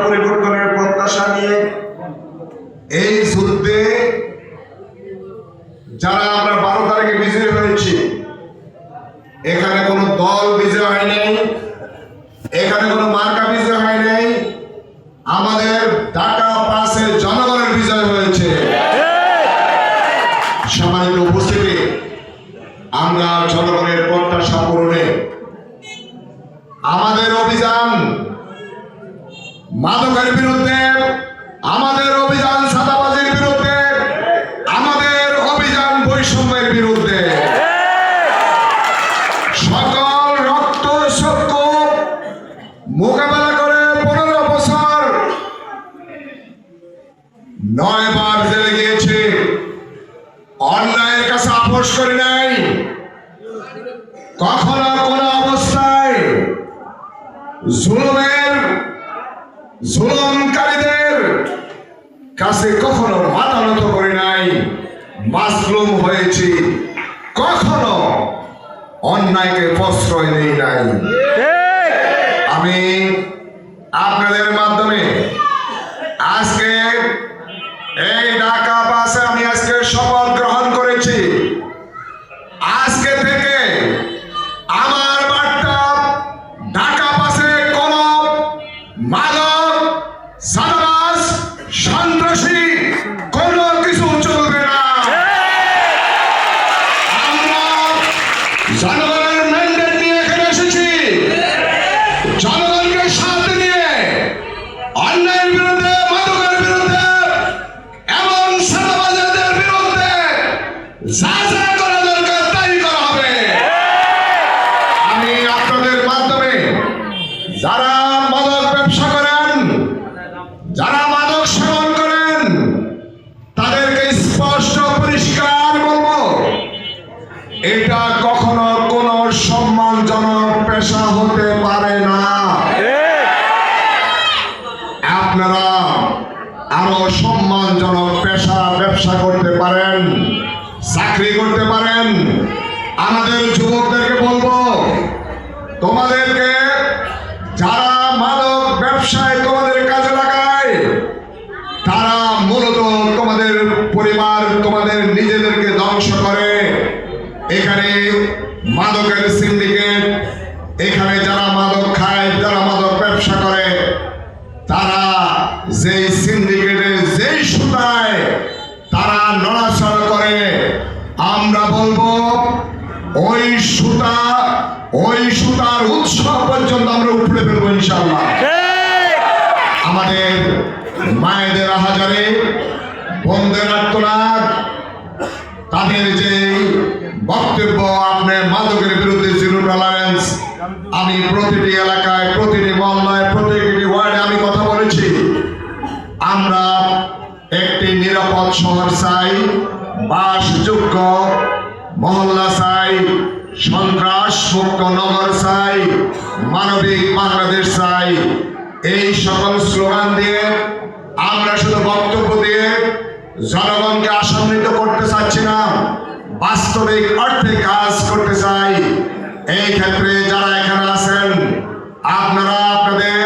পরিবর্তনের প্রত্যাশা নিয়ে এই যুদ্ধে যারা আমরা 12 তারিখে বিজয়ী হয়েছি, এখানে কোনো দল বিজয় হয় নাই, এখানে কোনো মার্কা বিজয় হয় নাই, আমাদের ঢাকা পাসে জনগণের বিজয় হয়েছে। সম্মানিত উপস্থিতি, আমরা জনগণের প্রত্যাশা পূরণে আমাদের অভিযান মাদকের বিরুদ্ধে, আমাদের অভিযান সাদাবাজির বিরুদ্ধে, আমাদের অভিযান বৈষম্যের বিরুদ্ধে, সকল রক্ত চক্ষু মোকাবেলা করে 15 বছর 9 বার জেলে গিয়েছে, অন্যায়ের কাছে আপোষ করে নাই, কখনো কোনো অবস্থায় জুলুমকারীদের কাছে কখনো মাথা নত করে নাই, মাজলুম হয়েছি, কখনো অন্যায়কে প্রশ্রয় দেই নাই। আমি আপনাদের মাধ্যমে আজকে এই ঢাকা বাসে আমি আজকে শপথ গ্রহণ করেছি, আজকে থেকে আমার বার্তা ঢাকা বাসে কোন মাদক, সাদাবাজ, সন্ত্রাসী কোনো কিছু চলবে না। আমরা জনগণের ম্যান্ডেট নিয়ে এখানে এসেছি, জনগণকে সাথে নিয়ে অন্যায়ের বিরুদ্ধে, মাদকের বিরুদ্ধে এবং সাদাবাজদের বিরুদ্ধে যা যা করা দরকার তাই করা হবে। আমি আপনাদের মাধ্যমে যারা মাদক ব্যবসা করেন, যারা মাদক সেবন করেন, তাদেরকে স্পষ্ট পরিষ্কার বলবো, এটা কখনো কোনো সম্মানজনক পেশা হতে পারে না। আপনারা আরো সম্মানজনক পেশা, ব্যবসা করতে পারেন, চাকরি করতে পারেন। আমাদের যুবকদেরকে বলবো, তোমাদেরকে যারা মাদক ব্যবসায় তোমাদের কাজে লাগায়, তারা মূলত তোমাদের পরিবার, তোমাদের নিজেদেরকে ধ্বংস করে। এখানে মাদকের সিন্ডিকেট, এখানে যারা মাদক খায়, যারা মাদক ব্যবসা করে, তারা যেই সিন্ডিকেটের যেই সুতায় তারা নড়াচড়া করে, আমরা বলবো ওই সুতার উৎস পর্যন্ত আমরা উপড়ে ফেলবো ইনশাআল্লাহ। আমাদের মায়েদের আহাজারে, বোনদের আত্মনাদ, তাদের যে বক্তব্য, আপনার মাদকের বিরুদ্ধে জিরো টলারেন্স, আমি প্রতিটি এলাকায়, প্রতিটি মহল্লায়, প্রতিটি ওয়ার্ডে আমি কথা বলেছি। আমরা একটি নিরাপদ শহর চাই, বাসযোগ্য মহল্লা চাই, সন্ত্রাস মুক্ত নগর চাই, মানবিক বাংলাদেশ চাই। এই সকল স্লোগান দিয়ে আমরা শুধু বক্তব্য দিয়ে জনগণকে আশান্বিত করতে চাচ্ছি না, বাস্তবিক অর্থে কাজ করতে চাই। এই ক্ষেত্রে যারা এখানে আছেন, আপনারা আপনাদের